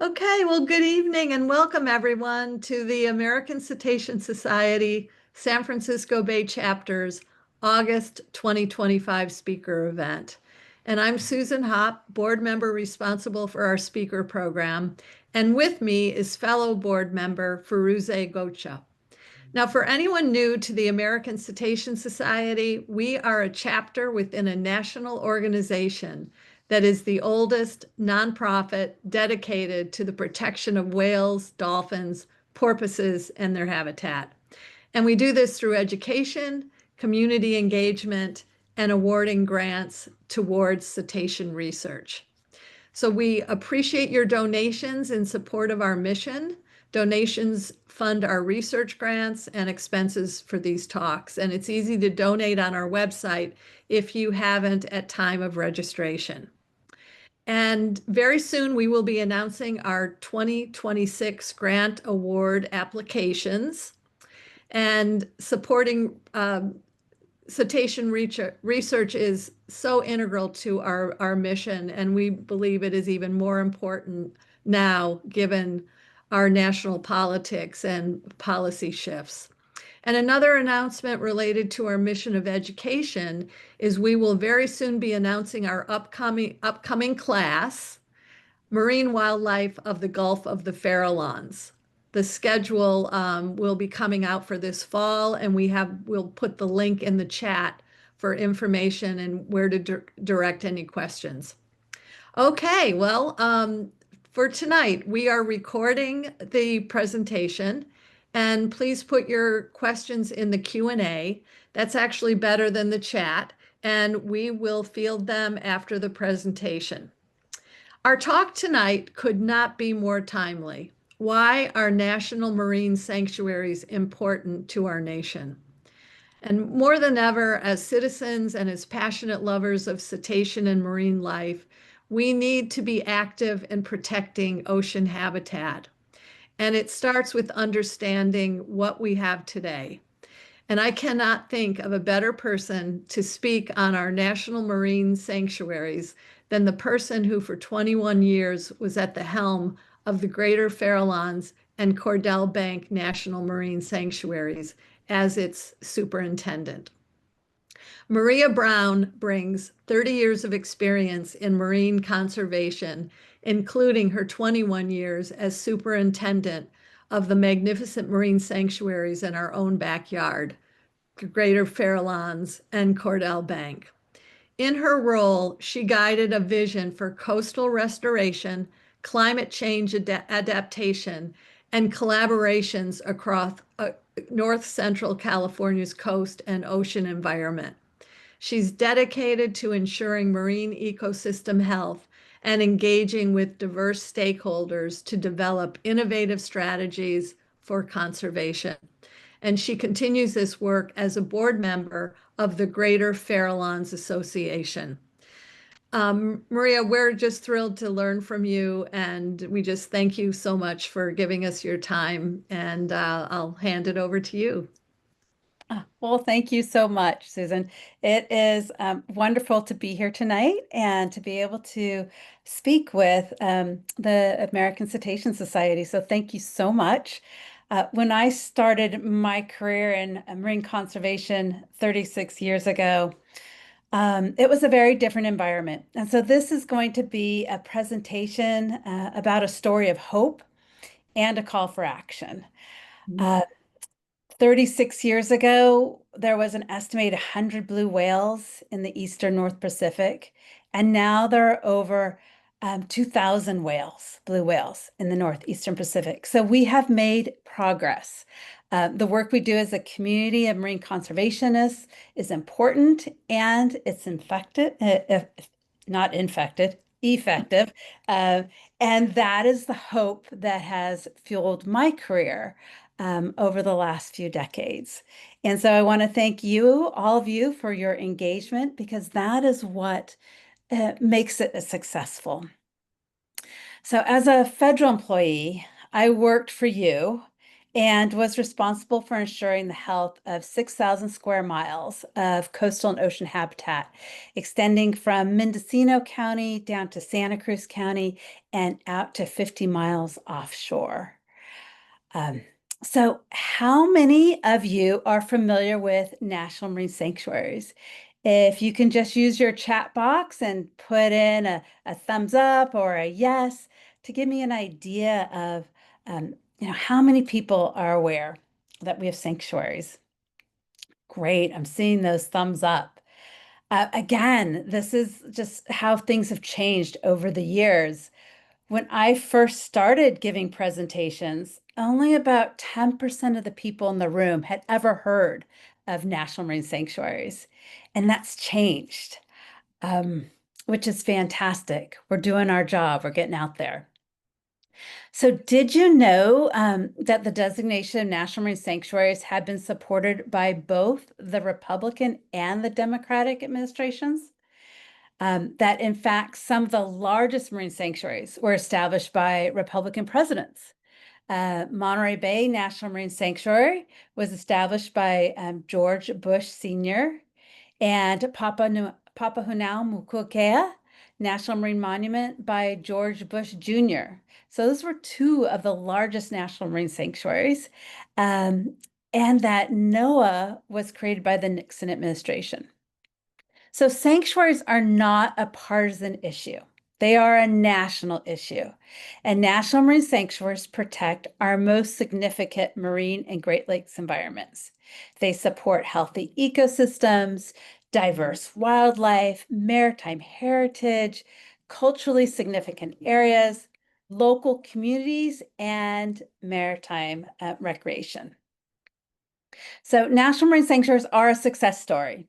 Okay, well, good evening and welcome everyone to the American Cetacean Society San Francisco Bay Chapter's August 2025 speaker event. And I'm Susan Hopp, board member responsible for our speaker program. And with me is fellow board member Firuze Gocha. Now, for anyone new to the American Cetacean Society, we are a chapter within a national organization that is the oldest nonprofit dedicated to the protection of whales, dolphins, porpoises, and their habitat. And we do this through education, community engagement, and awarding grants towards cetacean research. So we appreciate your donations in support of our mission. Donations fund our research grants and expenses for these talks. And it's easy to donate on our website if you haven't at time of registration. And very soon we will be announcing our 2026 grant award applications and supporting cetacean research is so integral to our mission, and we believe it is even more important now given our national politics and policy shifts. And another announcement related to our mission of education is we will very soon be announcing our upcoming class, Marine Wildlife of the Gulf of the Farallones. The schedule will be coming out for this fall, and we'll put the link in the chat for information and where to direct any questions. Okay, well, for tonight, we are recording the presentation, and please put your questions in the Q&A. That's actually better than the chat, and we will field them after the presentation. Our talk tonight could not be more timely. Why are national marine sanctuaries important to our nation? And more than ever, as citizens and as passionate lovers of cetacean and marine life, we need to be active in protecting ocean habitat. And it starts with understanding what we have today. And I cannot think of a better person to speak on our national marine sanctuaries than the person who for 21 years was at the helm of the Greater Farallones and Cordell Bank National Marine Sanctuaries as its superintendent. Maria Brown brings 30 years of experience in marine conservation, including her 21 years as superintendent of the magnificent marine sanctuaries in our own backyard, Greater Farallones and Cordell Bank. In her role, she guided a vision for coastal restoration, climate change adaptation, and collaborations across North Central California's coast and ocean environment. She's dedicated to ensuring marine ecosystem health and engaging with diverse stakeholders to develop innovative strategies for conservation. And she continues this work as a board member of the Greater Farallones Association. Maria, we're just thrilled to learn from you, and we just thank you so much for giving us your time, and I'll hand it over to you. Well, thank you so much, Susan. It is wonderful to be here tonight and to be able to speak with the American Cetacean Society. So thank you so much. When I started my career in marine conservation 36 years ago, it was a very different environment. And so this is going to be a presentation about a story of hope and a call for action. 36 years ago, there was an estimated 100 blue whales in the eastern North Pacific, and now there are over 2,000 blue whales in the northeastern Pacific. So we have made progress. The work we do as a community of marine conservationists is important, and it's effective. And that is the hope that has fueled my career over the last few decades. And so I want to thank you, all of you, for your engagement, because that is what makes it successful. So as a federal employee, I worked for you and was responsible for ensuring the health of 6,000 square miles of coastal and ocean habitat, extending from Mendocino County down to Santa Cruz County and out to 50 miles offshore. Um, so, how many of you are familiar with National Marine Sanctuaries? If you can just use your chat box and put in a thumbs up or a yes to give me an idea of how many people are aware that we have sanctuaries. Great, I'm seeing those thumbs up. Again, this is just how things have changed over the years. When I first started giving presentations, only about 10% of the people in the room had ever heard of National Marine Sanctuaries. And that's changed, um, which is fantastic. We're doing our job, we're getting out there. So, did you know that the designation of National Marine Sanctuaries had been supported by both the Republican and the Democratic administrations? That in fact, some of the largest marine sanctuaries were established by Republican presidents. Monterey Bay National Marine Sanctuary was established by George Bush Sr. and Papahanaumokuakea National Marine Monument by George Bush Jr. So those were two of the largest national marine sanctuaries. And that NOAA was created by the Nixon administration. So sanctuaries are not a partisan issue. They are a national issue. And national marine sanctuaries protect our most significant marine and Great Lakes environments. They support healthy ecosystems, diverse wildlife, maritime heritage, culturally significant areas, local communities, and maritime recreation. So national marine sanctuaries are a success story.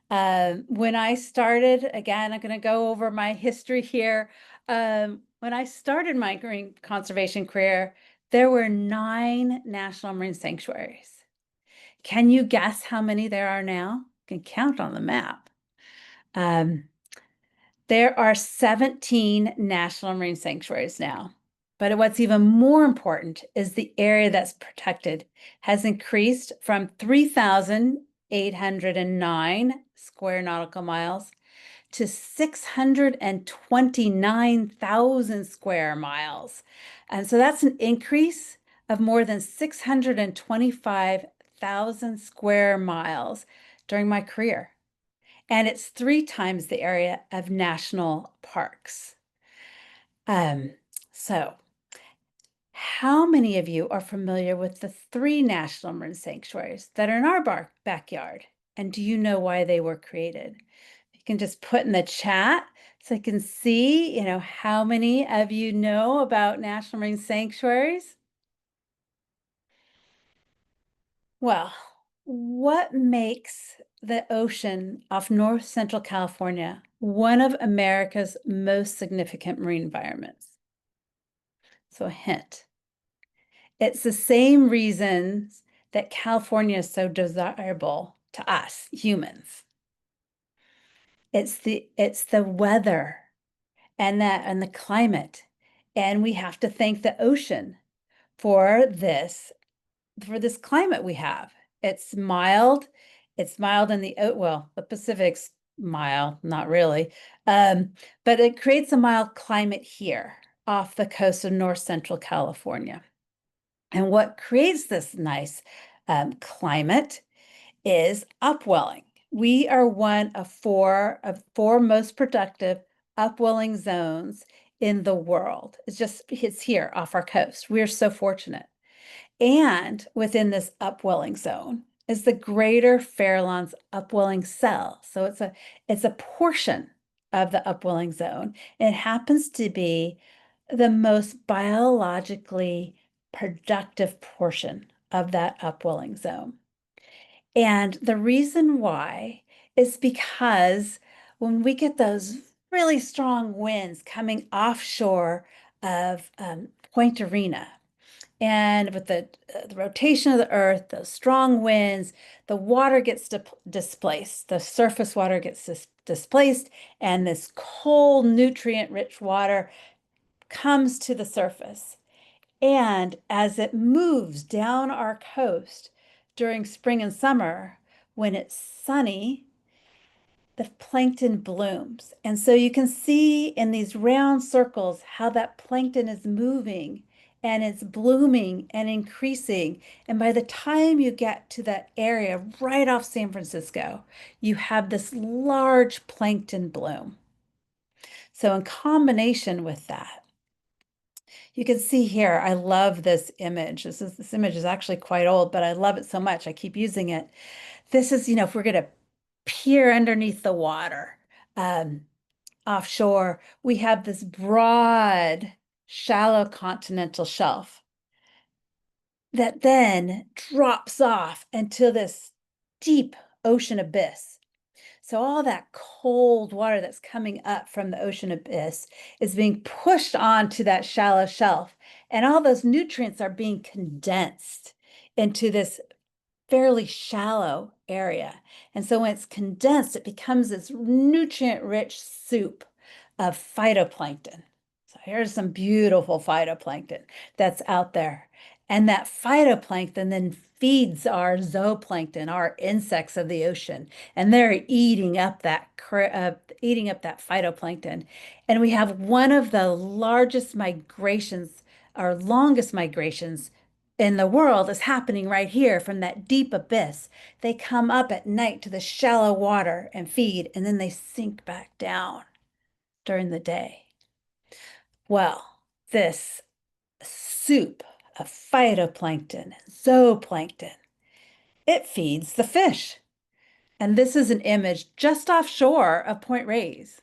When I started, again, I'm going to go over my history here. When I started my marine conservation career, there were 9 national marine sanctuaries. Can you guess how many there are now? You can count on the map. Um, there are 17 national marine sanctuaries now. But what's even more important is the area that's protected has increased from 3,809 square nautical miles to 629,000 square miles. And so that's an increase of more than 625,000 square miles during my career. And it's 3 times the area of national parks. So how many of you are familiar with the 3 national marine sanctuaries that are in our backyard? And do you know why they were created? You can just put in the chat so I can see, how many of you know about national marine sanctuaries. Well, what makes the ocean off North Central California one of America's most significant marine environments? So a hint. It's the same reasons that California is so desirable to us humans. It's the weather and the climate. And we have to thank the ocean for this climate we have. It's mild. It's mild in the Pacific's mild, not really. But it creates a mild climate here off the coast of North Central California. And what creates this nice climate is upwelling. We are one of four most productive upwelling zones in the world. It's here off our coast. We're so fortunate. And within this upwelling zone is the greater Farallones upwelling cell. So it's a portion of the upwelling zone. It happens to be the most biologically productive portion of that upwelling zone. And the reason why is because when we get those really strong winds coming offshore of Point Arena, and with the rotation of the earth, those strong winds, the water gets displaced, the surface water gets displaced, and this cold, nutrient-rich water comes to the surface. And as it moves down our coast during spring and summer, when it's sunny, the plankton blooms. And so you can see in these round circles how that plankton is moving and it's blooming and increasing. And by the time you get to that area right off San Francisco, you have this large plankton bloom. So in combination with that, you can see here, I love this image. This image is actually quite old, but I love it so much. I keep using it. This is, if we're going to peer underneath the water, um, offshore, we have this broad, shallow continental shelf that then drops off into this deep ocean abyss. So all that cold water that's coming up from the ocean abyss is being pushed onto that shallow shelf, and all those nutrients are being condensed into this fairly shallow area. And so when it's condensed, it becomes this nutrient-rich soup of phytoplankton. So here's some beautiful phytoplankton that's out there. And that phytoplankton then feeds our zooplankton, our insects of the ocean, and they're eating up that phytoplankton. And we have one of the largest migrations, our longest migrations in the world is happening right here from that deep abyss. They come up at night to the shallow water and feed, and then they sink back down during the day. Well, this soup of phytoplankton, zooplankton, it feeds the fish. And this is an image just offshore of Point Reyes.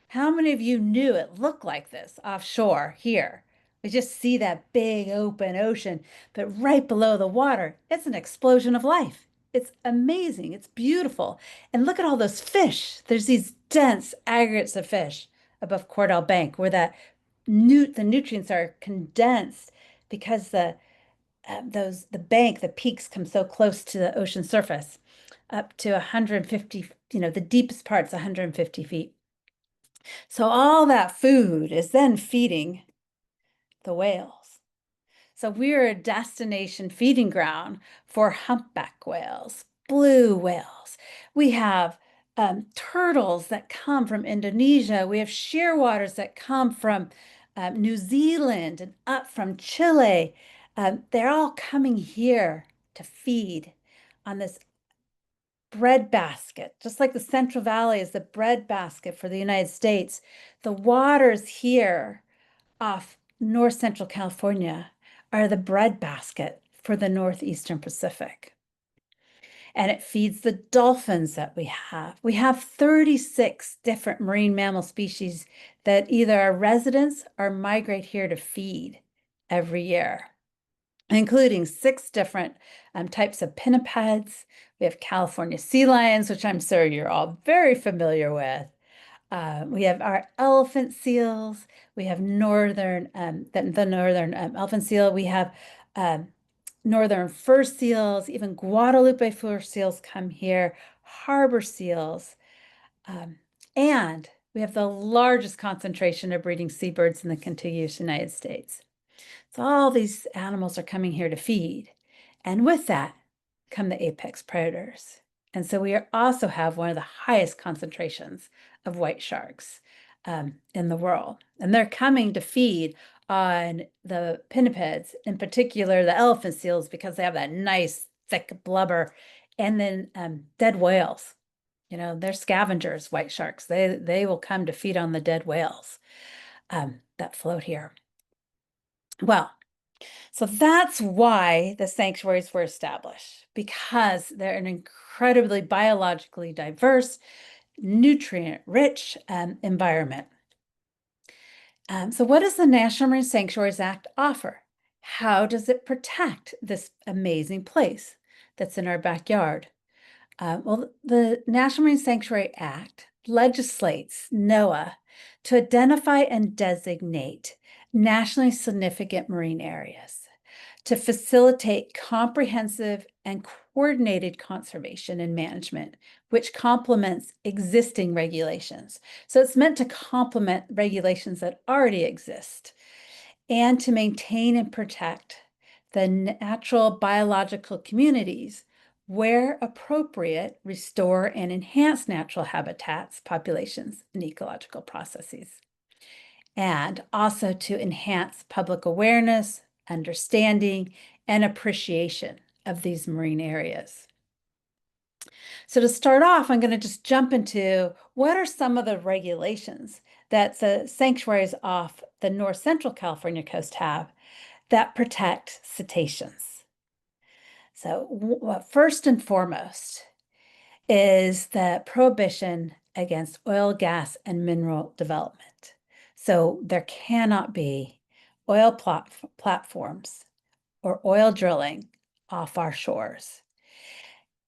How many of you knew it looked like this offshore here? We just see that big open ocean, but right below the water, it's an explosion of life. It's amazing. It's beautiful. And look at all those fish. There's these dense aggregates of fish above Cordell Bank where the nutrients are condensed because the peaks come so close to the ocean surface, up to 150, the deepest part's 150 feet. So all that food is then feeding the whales. So we're a destination feeding ground for humpback whales, blue whales. We have turtles that come from Indonesia. We have shearwaters that come from New Zealand and up from Chile. They're all coming here to feed on this breadbasket, just like the Central Valley is the breadbasket for the United States. The waters here off North Central California are the breadbasket for the Northeastern Pacific. And it feeds the dolphins that we have. We have 36 different marine mammal species that either are residents or migrate here to feed every year, including 6 different types of pinnipeds. We have California sea lions, which I'm sure you're all very familiar with. We have our elephant seals. We have the northern elephant seal. We have northern fur seals. Even Guadalupe fur seals come here. Harbor seals. And we have the largest concentration of breeding seabirds in the contiguous United States. So all these animals are coming here to feed. And with that come the apex predators. And so we also have one of the highest concentrations of white sharks in the world. And they're coming to feed on the pinnipeds, in particular the elephant seals, because they have that nice thick blubber. And then dead whales. They're scavengers, white sharks. They will come to feed on the dead whales that float here. Well, so that's why the sanctuaries were established, because they're an incredibly biologically diverse, nutrient-rich environment. So what does the National Marine Sanctuaries Act offer? How does it protect this amazing place that's in our backyard? Well, the National Marine Sanctuary Act legislates NOAA to identify and designate nationally significant marine areas to facilitate comprehensive and coordinated conservation and management, which complements existing regulations. So it's meant to complement regulations that already exist. and to maintain and protect the natural biological communities where appropriate, restore and enhance natural habitats, populations, and ecological processes, and also to enhance public awareness, understanding, and appreciation of these marine areas. So to start off, I'm going to just jump into what are some of the regulations that the sanctuaries off the north central California coast have that protect cetaceans. So first and foremost is the prohibition against oil, gas, and mineral development. So there cannot be oil platforms or oil drilling off our shores.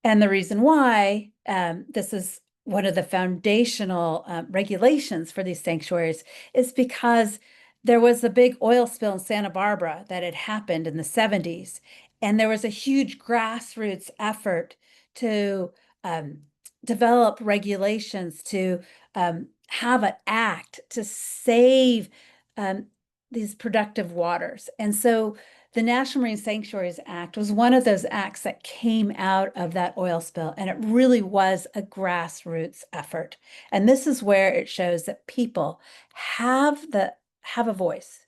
And the reason why this is one of the foundational regulations for these sanctuaries is because there was a big oil spill in Santa Barbara that had happened in the 70s. And there was a huge grassroots effort to um, develop regulations to have an act to save um, these productive waters. And so the National Marine Sanctuaries Act was one of those acts that came out of that oil spill, and it really was a grassroots effort. And this is where it shows that people have a voice,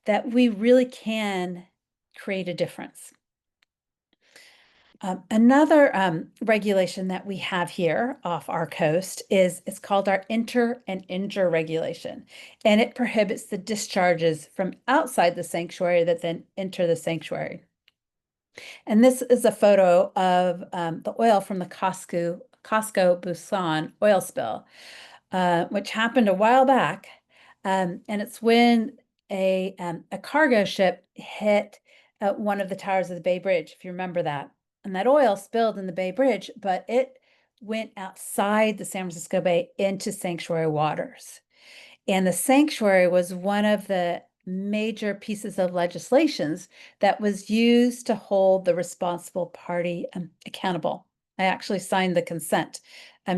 that we really can create a difference. Another regulation that we have here off our coast it's called our enter and injure regulation, and it prohibits the discharges from outside the sanctuary that then enter the sanctuary. And this is a photo of the oil from the Costco Busan oil spill, which happened a while back. And it's when a cargo ship hit one of the towers of the Bay Bridge, if you remember that. And that oil spilled in the Bay Bridge, but it went outside the San Francisco Bay into sanctuary waters. And the sanctuary was one of the major pieces of legislations that was used to hold the responsible party accountable. I actually signed the consent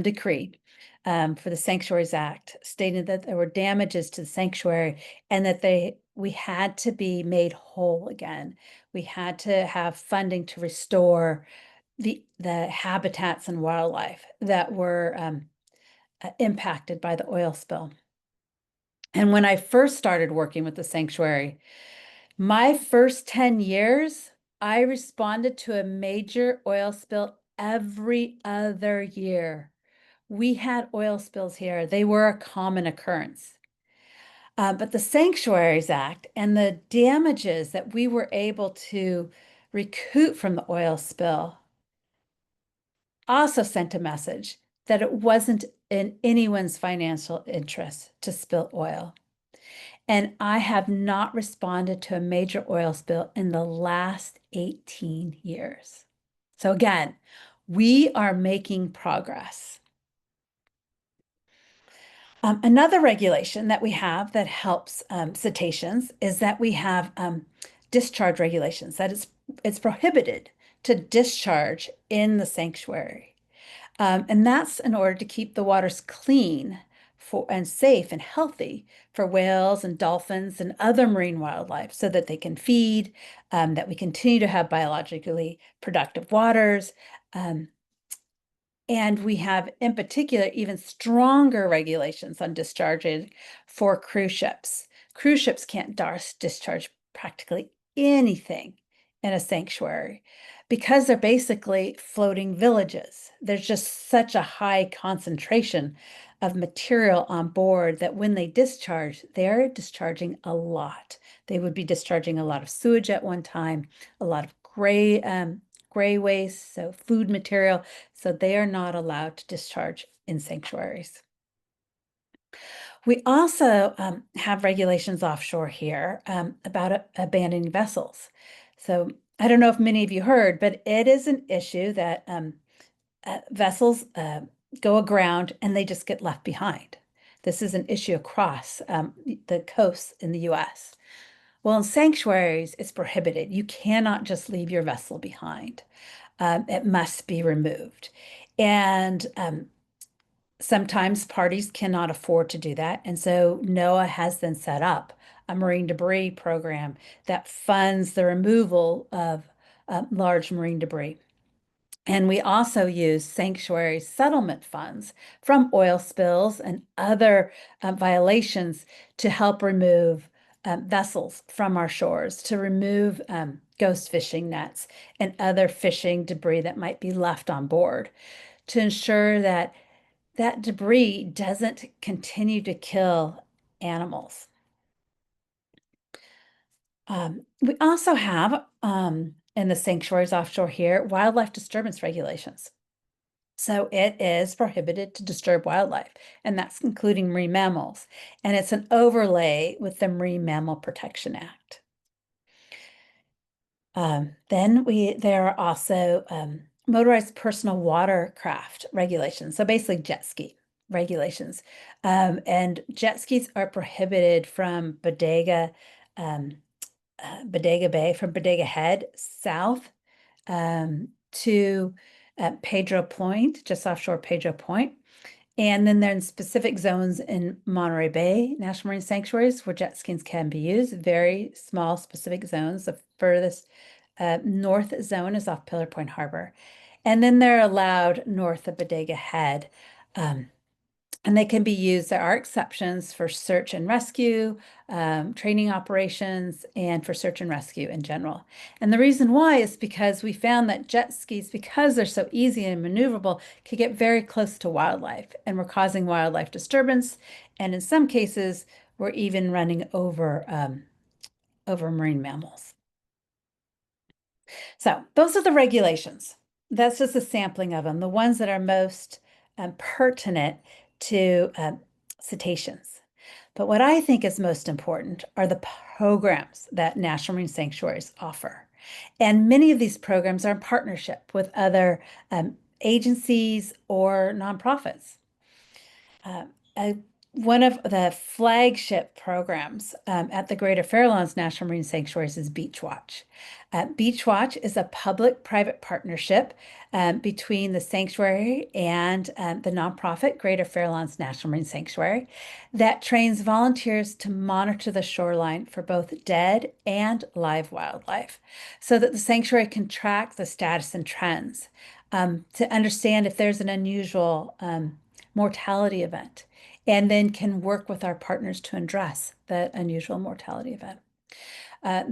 decree for the Sanctuaries Act, stating that there were damages to the sanctuary and that we had to be made whole again. We had to have funding to restore the habitats and wildlife that were impacted by the oil spill. And when I first started working with the sanctuary, my first 10 years, I responded to a major oil spill every other year. We had oil spills here. They were a common occurrence. But the Sanctuaries Act and the damages that we were able to recoup from the oil spill also sent a message that it wasn't in anyone's financial interest to spill oil. And I have not responded to a major oil spill in the last 18 years. So again, we are making progress. Another regulation that we have that helps cetaceans is that we have discharge regulations. That it's prohibited to discharge in the sanctuary. And that's in order to keep the waters clean and safe and healthy for whales and dolphins and other marine wildlife so that they can feed, that we continue to have biologically productive waters. And we have, in particular, even stronger regulations on discharging for cruise ships. Cruise ships can't discharge practically anything in a sanctuary because they're basically floating villages. There's just such a high concentration of material on board that when they discharge, they're discharging a lot. They would be discharging a lot of sewage at one time, a lot of gray waste, so food material. So they are not allowed to discharge in sanctuaries. We also have regulations offshore here about abandoning vessels. So I don't know if many of you heard, but it is an issue that vessels go aground and they just get left behind. This is an issue across the coasts in the US. Well, in sanctuaries, it's prohibited. You cannot just leave your vessel behind. It must be removed. And sometimes parties cannot afford to do that. And so NOAA has then set up a marine debris program that funds the removal of large marine debris. And we also use sanctuary settlement funds from oil spills and other violations to help remove vessels from our shores, to remove ghost fishing nets and other fishing debris that might be left on board, to ensure that that debris doesn't continue to kill animals. We also have in the sanctuaries offshore here wildlife disturbance regulations. So it is prohibited to disturb wildlife, and that's including marine mammals. And it's an overlay with the Marine Mammal Protection Act. There are also motorized personal watercraft regulations. So basically jet ski regulations. And jet skis are prohibited from Bodega Bay, from Bodega Head south to Pedro Point, just offshore Pedro Point. And then there's specific zones in Monterey Bay National Marine Sanctuaries where jet skis can be used, very small specific zones. The furthest north zone is off Pillar Point Harbor. And then they're allowed north of Bodega Head. And they can be used. There are exceptions for search and rescue, training operations, and for search and rescue in general. And the reason why is because we found that jet skis, because they're so easy and maneuverable, can get very close to wildlife, and we're causing wildlife disturbance. And in some cases, we're even running over marine mammals. So those are the regulations. That's just a sampling of them, the ones that are most pertinent to cetaceans. But what I think is most important are the programs that National Marine Sanctuaries offer. And many of these programs are in partnership with other agencies or nonprofits. Uh, One of the flagship programs at the Greater Farallones National Marine Sanctuaries is Beach Watch. Beach Watch is a public-private partnership between the sanctuary and the nonprofit Greater Farallones National Marine Sanctuary that trains volunteers to monitor the shoreline for both dead and live wildlife so that the sanctuary can track the status and trends to understand if there's an unusual mortality event, and then can work with our partners to address that unusual mortality event.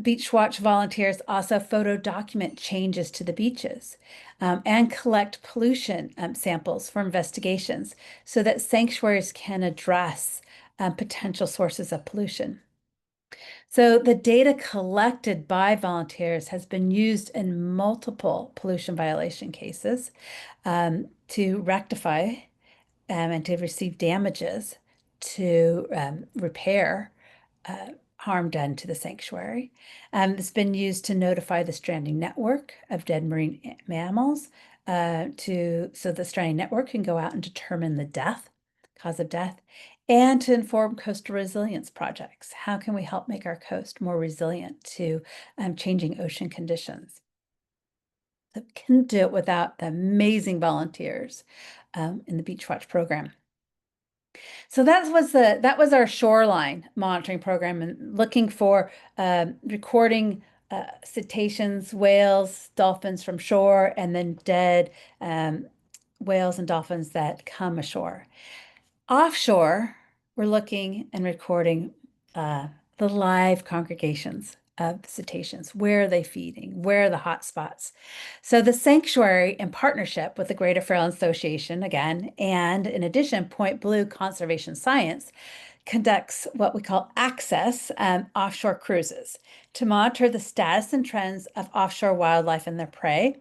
Beach Watch volunteers also photo document changes to the beaches and collect pollution samples for investigations so that sanctuaries can address potential sources of pollution. So the data collected by volunteers has been used in multiple pollution violation cases to rectify and to receive damages to repair harm done to the sanctuary. It's been used to notify the stranding network of dead marine mammals so the stranding network can go out and determine the cause of death, and to inform coastal resilience projects. How can we help make our coast more resilient to changing ocean conditions? So can do it without the amazing volunteers in the Beach Watch program. So that was our shoreline monitoring program, and looking for recording cetaceans, whales, dolphins from shore, and then dead whales and dolphins that come ashore. Offshore, we're looking and recording the live congregations of cetaceans. Where are they feeding? Where are the hot spots? So the sanctuary, in partnership with the Greater Farallon Association, again, and in addition, Point Blue Conservation Science, conducts what we call access offshore cruises to monitor the status and trends of offshore wildlife and their prey,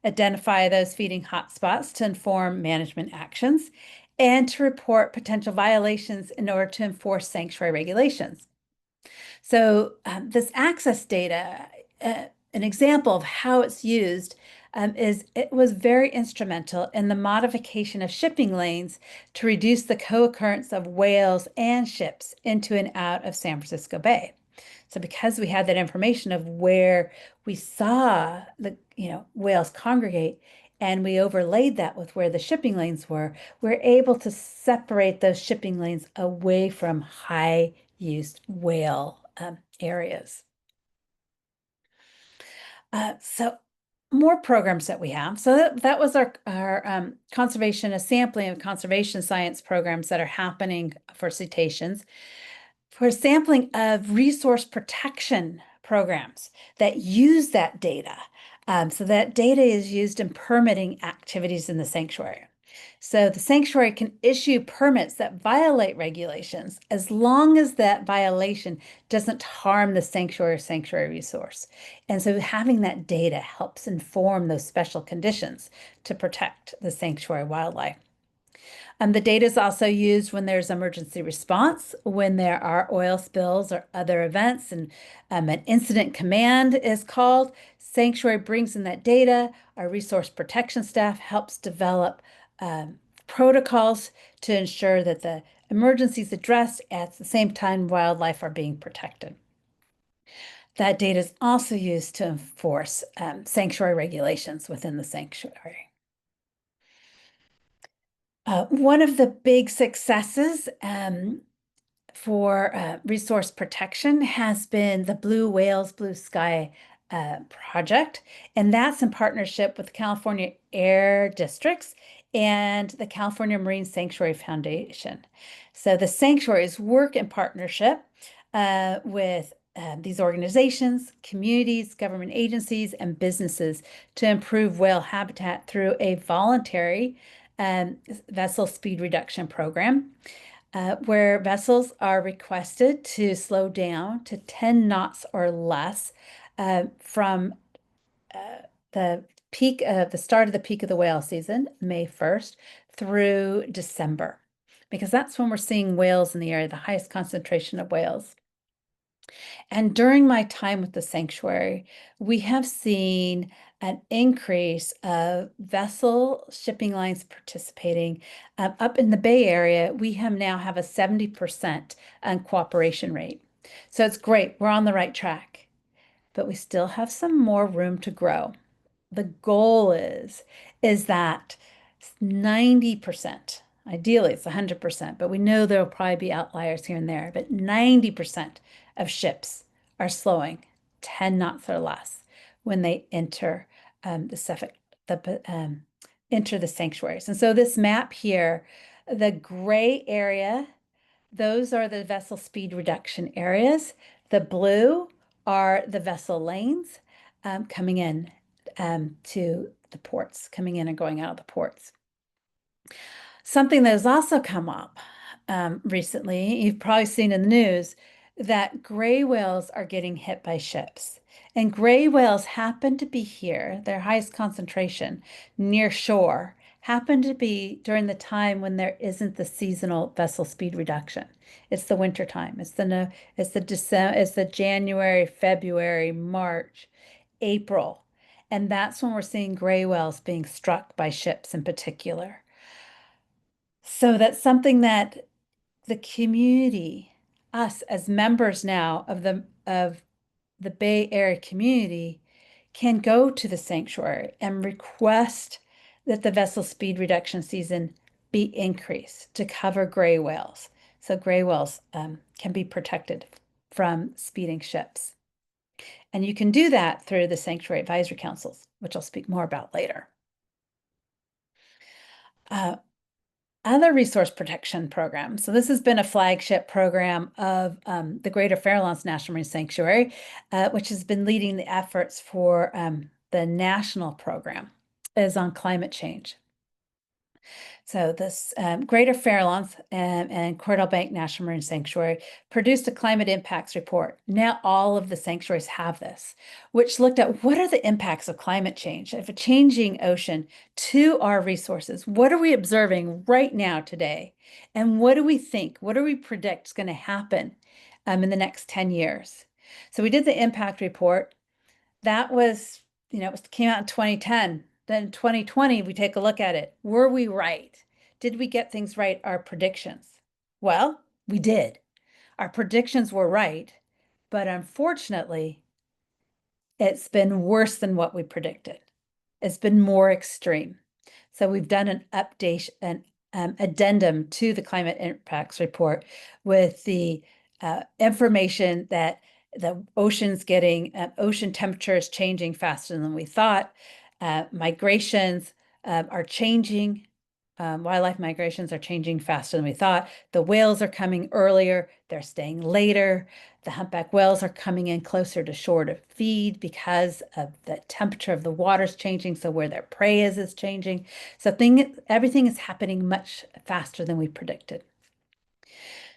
identify those feeding hotspots to inform management actions, and to report potential violations in order to enforce sanctuary regulations. So this access data, an example of how it's used is it was very instrumental in the modification of shipping lanes to reduce the co-occurrence of whales and ships into and out of San Francisco Bay. So because we had that information of where we saw the whales congregate, and we overlaid that with where the shipping lanes were, we're able to separate those shipping lanes away from high-use whale areas. So more programs that we have. So that was our conservation, a sampling of conservation science programs that are happening for cetaceans. For a sampling of resource protection programs that use that data. So that data is used in permitting activities in the sanctuary. So the sanctuary can issue permits that violate regulations as long as that violation doesn't harm the sanctuary or sanctuary resource. And so having that data helps inform those special conditions to protect the sanctuary wildlife. The data is also used when there's emergency response, when there are oil spills or other events, and an incident command is called. Sanctuary brings in that data. Our resource protection staff helps develop protocols to ensure that the emergency is addressed at the same time wildlife are being protected. That data is also used to enforce sanctuary regulations within the sanctuary. One of the big successes for resource protection has been the Blue Whales Blue Sky project, and that's in partnership with the California Air Districts and the California Marine Sanctuary Foundation. So the sanctuaries work in partnership with these organizations, communities, government agencies, and businesses to improve whale habitat through a voluntary vessel speed reduction program. Where vessels are requested to slow down to 10 knots or less from the start of the peak of the whale season, May 1st, through December, because that's when we're seeing whales in the area, the highest concentration of whales. And during my time with the sanctuary, we have seen an increase of vessel shipping lines participating. Up in the Bay Area, we now have a 70% cooperation rate. So it's great. We're on the right track, but we still have some more room to grow. The goal is that 90%, ideally it's 100%, but we know there'll probably be outliers here and there, but 90% of ships are slowing 10 knots or less when they enter enter the sanctuaries. And so this map here, the gray area, those are the vessel speed reduction areas. The blue are the vessel lanes coming in to the ports, coming in and going out of the ports. Something that has also come up recently, you've probably seen in the news, that gray whales are getting hit by ships. And gray whales happen to be here, their highest concentration near shore, happen to be during the time when there isn't the seasonal vessel speed reduction. It's the winter time. It's the January, February, March, April. And that's when we're seeing gray whales being struck by ships in particular. So that's something that the community, us as members now of the Bay Area community, can go to the sanctuary and request that the vessel speed reduction season be increased to cover gray whales. So gray whales can be protected from speeding ships. And you can do that through the sanctuary advisory councils, which I'll speak more about later. Other resource protection programs. So this has been a flagship program of the Greater Farallones National Marine Sanctuary, which has been leading the efforts for the national program is on climate change. So this Greater Farallones and Cordell Bank National Marine Sanctuary produced a climate impacts report. Now all of the sanctuaries have this, which looked at what are the impacts of climate change, of a changing ocean to our resources. What are we observing right now today? And what do we think, what do we predict is going to happen in the next 10 years? So we did the impact report. That was, it came out in 2010. Then 2020, we take a look at it. Were we right? Did we get things right, our predictions? Well, we did. Our predictions were right, but unfortunately, it's been worse than what we predicted. It's been more extreme. So we've done an update, an addendum to the climate impacts report with the information that the ocean's getting, ocean temperature is changing faster than we thought. Migrations are changing. Wildlife migrations are changing faster than we thought. The whales are coming earlier, they're staying later. The humpback whales are coming in closer to shore to feed because of the temperature of the water's changing. So where their prey is changing. So everything is happening much faster than we predicted.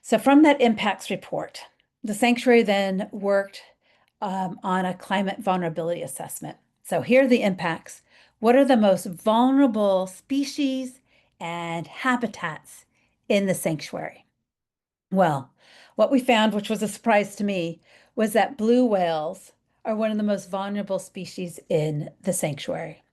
So from that impacts report, the sanctuary then worked on a climate vulnerability assessment. So here are the impacts. What are the most vulnerable species and habitats in the sanctuary? Well, what we found, which was a surprise to me, was that blue whales are one of the most vulnerable species in the sanctuary.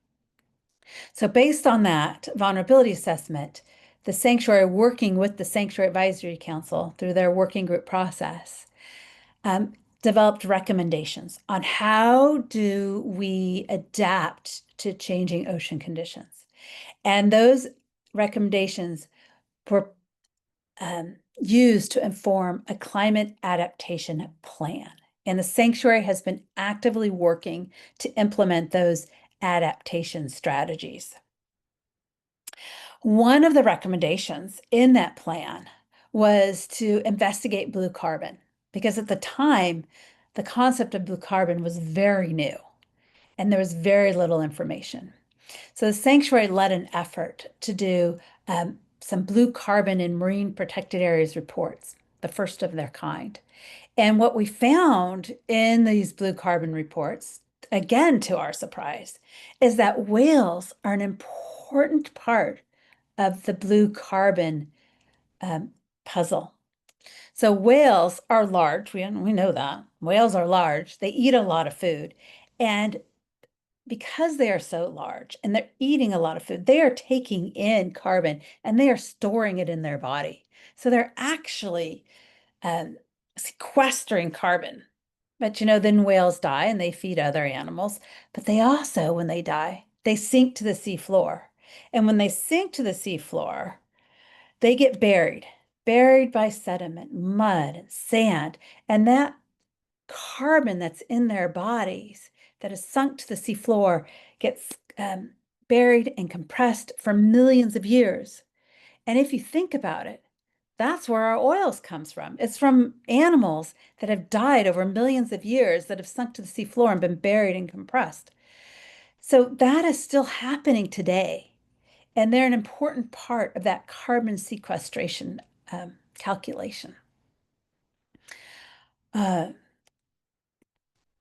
So based on that vulnerability assessment, the sanctuary, working with the Sanctuary Advisory Council through their working group process, developed recommendations on how do we adapt to changing ocean conditions. And those recommendations were used to inform a climate adaptation plan. And the sanctuary has been actively working to implement those adaptation strategies. One of the recommendations in that plan was to investigate blue carbon, because at the time, the concept of blue carbon was very new and there was very little information. So the sanctuary led an effort to do some blue carbon in marine protected areas reports, the first of their kind. And what we found in these blue carbon reports, again to our surprise, is that whales are an important part of the blue carbon puzzle. So whales are large. We know that. Whales are large. They eat a lot of food. And because they are so large and they're eating a lot of food, they are taking in carbon and they are storing it in their body. So they're actually sequestering carbon. But then whales die and they feed other animals. But they also, when they die, they sink to the seafloor. And when they sink to the seafloor, they get buried by sediment, mud, sand, and that carbon that's in their bodies that is sunk to the seafloor gets buried and compressed for millions of years. And if you think about it, that's where our oils comes from. It's from animals that have died over millions of years that have sunk to the seafloor and been buried and compressed. So that is still happening today. And they're an important part of that carbon sequestration calculation.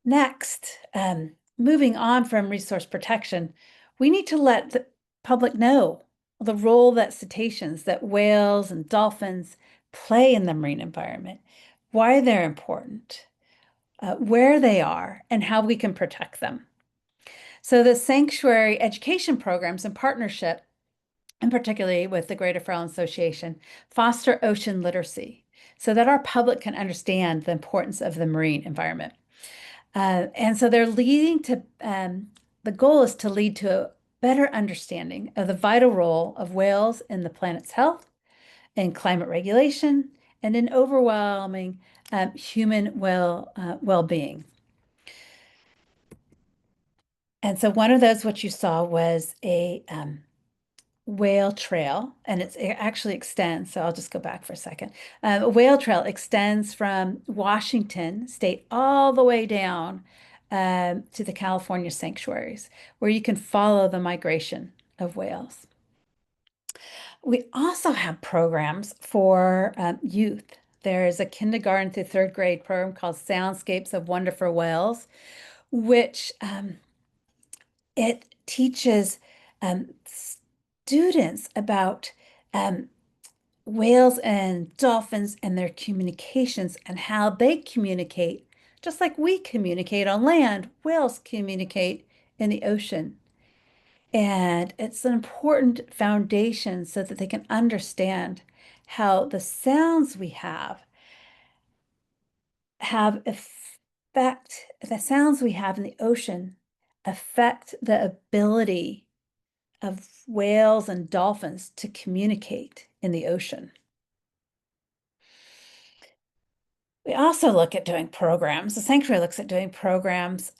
Next, moving on from resource protection, we need to let the public know the role that cetaceans, that whales and dolphins play in the marine environment, why they're important, where they are, and how we can protect them. So the sanctuary education programs in partnership, and particularly with the Greater Farallones Association, foster ocean literacy so that our public can understand the importance of the marine environment. And so they're leading to, the goal is to lead to a better understanding of the vital role of whales in the planet's health, in climate regulation, and in overwhelming human well-being. And so one of those, what you saw was a whale trail, and it actually extends. So I'll just go back for a second. A whale trail extends from Washington State all the way down to the California sanctuaries, where you can follow the migration of whales. We also have programs for youth. There is a kindergarten through third grade program called Soundscapes of Wonderful Whales, which it teaches students about whales and dolphins and their communications and how they communicate, just like we communicate on land, whales communicate in the ocean. And it's an important foundation so that they can understand how the sounds we have effect, the sounds we have in the ocean affect the ability of whales and dolphins to communicate in the ocean. We also look at doing programs. The sanctuary looks at doing programs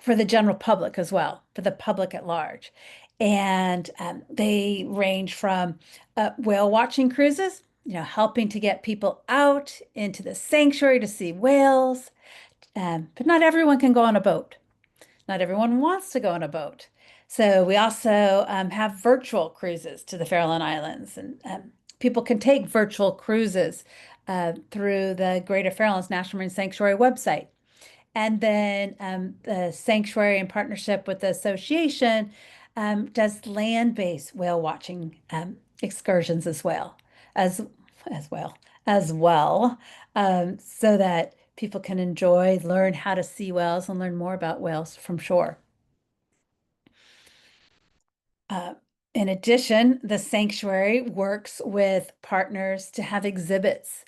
for the general public as well, for the public at large. And they range from whale watching cruises, helping to get people out into the sanctuary to see whales. But not everyone can go on a boat. Not everyone wants to go on a boat. So we also have virtual cruises to the Farallon Islands, and people can take virtual cruises through the Greater Farallones National Marine Sanctuary website. And then the sanctuary, in partnership with the association, does land-based whale watching excursions as as well, so that people can enjoy, learn how to see whales, and learn more about whales from shore. Uh, in addition, the sanctuary works with partners to have exhibits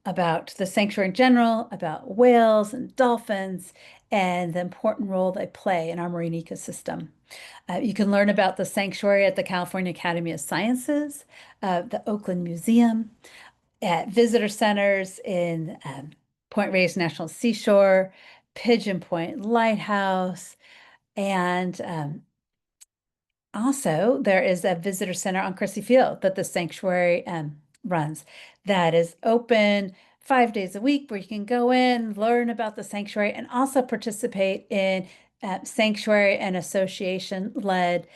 about the sanctuary in general, about whales and dolphins, and the important role they play in our marine ecosystem. You can learn about the sanctuary at the California Academy of Sciences, the Oakland Museum, at visitor centers in Point Reyes National Seashore, Pigeon Point Lighthouse, and also there is a visitor center on Crissy Field that the sanctuary runs that is open 5 days a week, where you can go in, learn about the sanctuary, and also participate in sanctuary and association-led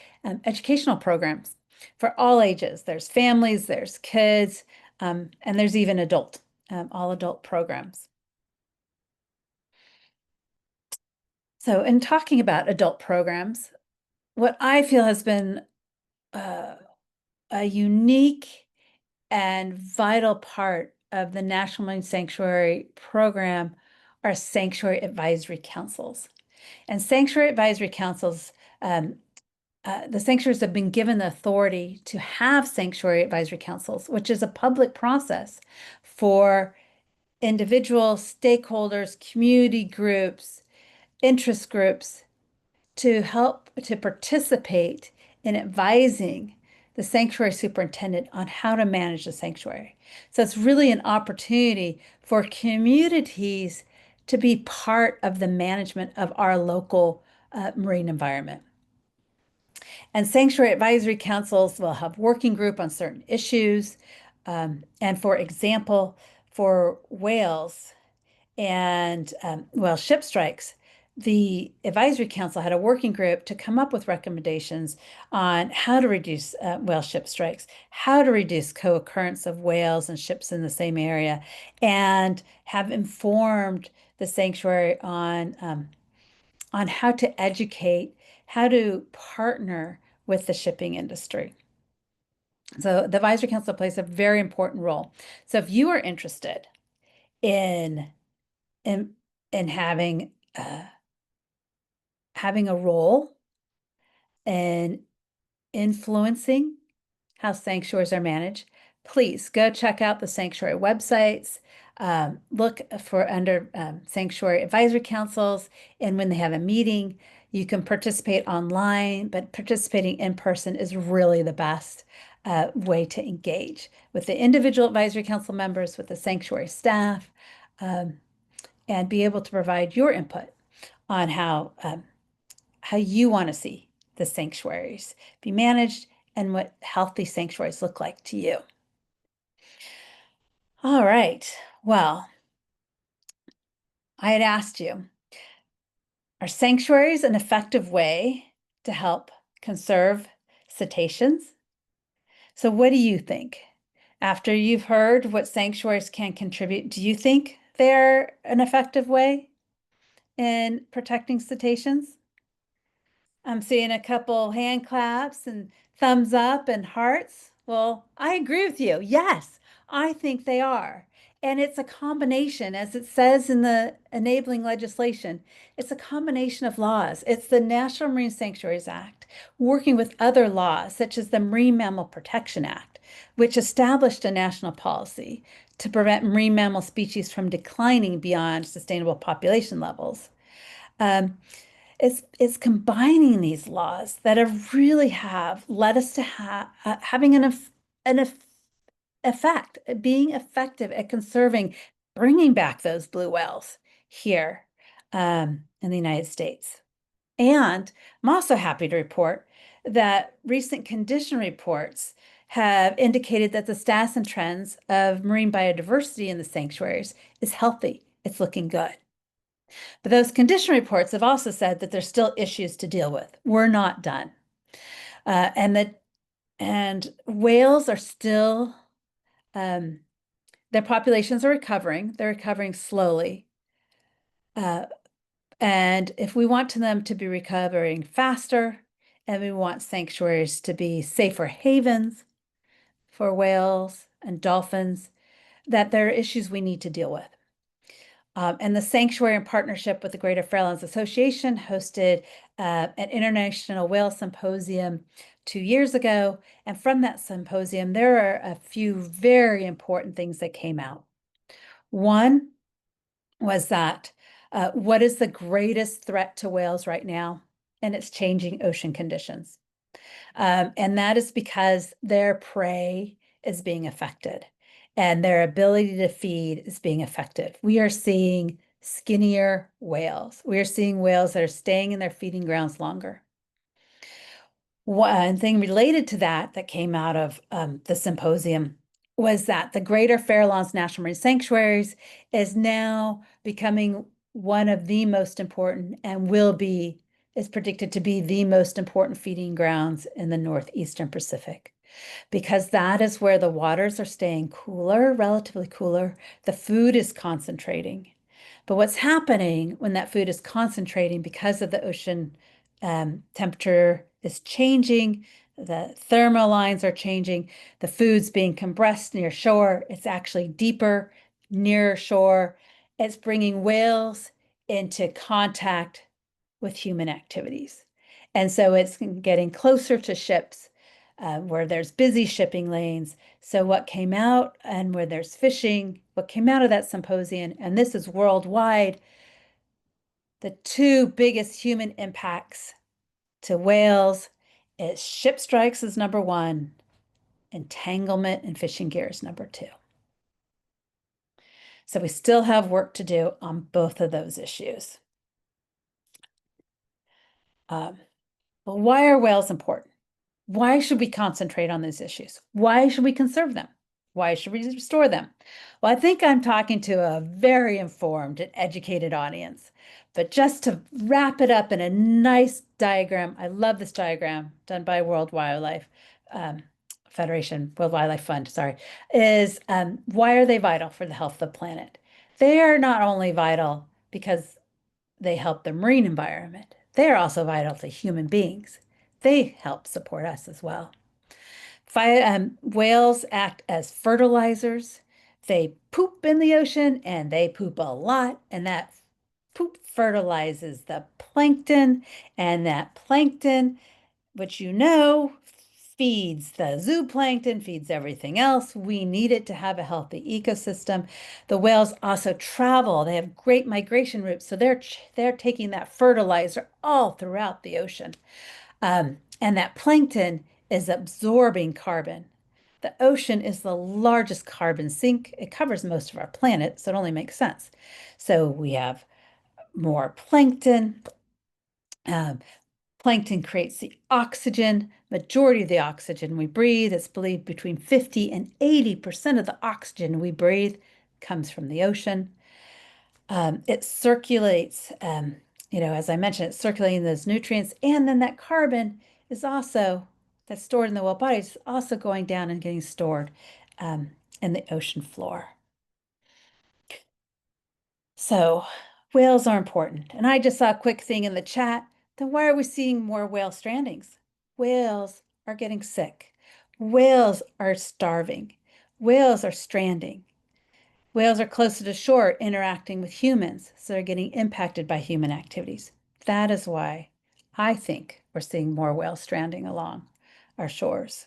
educational programs for all ages. There's families, there's kids, and there's even all adult programs. So in talking about adult programs, what I feel has been uh, a unique and vital part of the National Marine Sanctuary program are sanctuary advisory councils. And sanctuary advisory councils, the sanctuaries have been given the authority to have sanctuary advisory councils, which is a public process for individuals, stakeholders, community groups, interest groups to help to participate in advising the sanctuary superintendent on how to manage the sanctuary. So it's really an opportunity for communities to be part of the management of our local marine environment. And sanctuary advisory councils will have working group on certain issues. And for example, for whales and whale ship strikes, the advisory council had a working group to come up with recommendations on how to reduce whale ship strikes, how to reduce co-occurrence of whales and ships in the same area, and have informed the sanctuary on how to educate, how to partner with the shipping industry. So the advisory council plays a very important role. So if you are interested in in, in having a role in influencing how sanctuaries are managed, please go check out the sanctuary websites. Look for under sanctuary advisory councils, and when they have a meeting, you can participate online, but participating in person is really the best way to engage with the individual advisory council members, with the sanctuary staff, and be able to provide your input on how you want to see the sanctuaries be managed and what healthy sanctuaries look like to you. All right. Well, I had asked you, are sanctuaries an effective way to help conserve cetaceans? So what do you think? After you've heard what sanctuaries can contribute, do you think they're an effective way in protecting cetaceans? I'm seeing a couple hand claps and thumbs up and hearts. Well, I agree with you. Yes, I think they are. And it's a combination, as it says in the enabling legislation, it's a combination of laws. It's the National Marine Sanctuaries Act, working with other laws, such as the Marine Mammal Protection Act, which established a national policy to prevent marine mammal species from declining beyond sustainable population levels. Um, it's combining these laws that have really have led us to having an effect, being effective at conserving bringing back those blue whales here in the United States. And I'm also happy to report that recent condition reports have indicated that the status and trends of marine biodiversity in the sanctuaries is healthy. It's looking good. But those condition reports have also said that there's still issues to deal with. We're not done. And whales are still, their populations are recovering. They're recovering slowly. And if we want them to be recovering faster, and we want sanctuaries to be safer havens for whales and dolphins, that there are issues we need to deal with. And the sanctuary, in partnership with the Greater Farallones Association, hosted an international whale symposium 2 years ago. And from that symposium, there are a few very important things that came out. One was that what is the greatest threat to whales right now? And it's changing ocean conditions. And that is because their prey is being affected and their ability to feed is being affected. We are seeing skinnier whales. We are seeing whales that are staying in their feeding grounds longer. One thing related to that came out of the symposium was that the Greater Farallones National Marine Sanctuaries is now becoming one of the most important and is predicted to be the most important feeding grounds in the Northeastern Pacific, because that is where the waters are staying cooler, relatively cooler. The food is concentrating. But what's happening when that food is concentrating because of the ocean temperature is changing, the thermal lines are changing, the food's being compressed near shore, it's actually deeper near shore. It's bringing whales into contact with human activities. And so it's getting closer to ships where there's busy shipping lanes. So what came out and where there's fishing, what came out of that symposium, and this is worldwide, the two biggest human impacts to whales is ship strikes is number one, entanglement and fishing gear is number two. So we still have work to do on both of those issues. Well, why are whales important? Why should we concentrate on these issues? Why should we conserve them? Why should we restore them? Well, I think I'm talking to a very informed and educated audience. But just to wrap it up in a nice diagram, I love this diagram done by World Wildlife Federation, World Wildlife Fund, sorry, is why are they vital for the health of the planet? They are not only vital because they help the marine environment, they are also vital to human beings. They help support us as well. Whales act as fertilizers. They poop in the ocean and they poop a lot, and that poop fertilizes the plankton, and that plankton, which feeds the zooplankton, feeds everything else. We need it to have a healthy ecosystem. The whales also travel. They have great migration routes, so they're taking that fertilizer all throughout the ocean. And that plankton is absorbing carbon. The ocean is the largest carbon sink. It covers most of our planet, so it only makes sense. So we have more plankton. Plankton creates the oxygen. Majority of the oxygen we breathe, it's believed between 50 and 80% of the oxygen we breathe comes from the ocean. It circulates, as I mentioned, it's circulating those nutrients. And then that carbon is also, that's stored in the whale body, is also going down and getting stored in the ocean floor. So whales are important. And I just saw a quick thing in the chat. Then why are we seeing more whale strandings? Whales are getting sick. Whales are starving. Whales are stranding. Whales are closer to shore interacting with humans, so they're getting impacted by human activities. That is why I think we're seeing more whale stranding along our shores.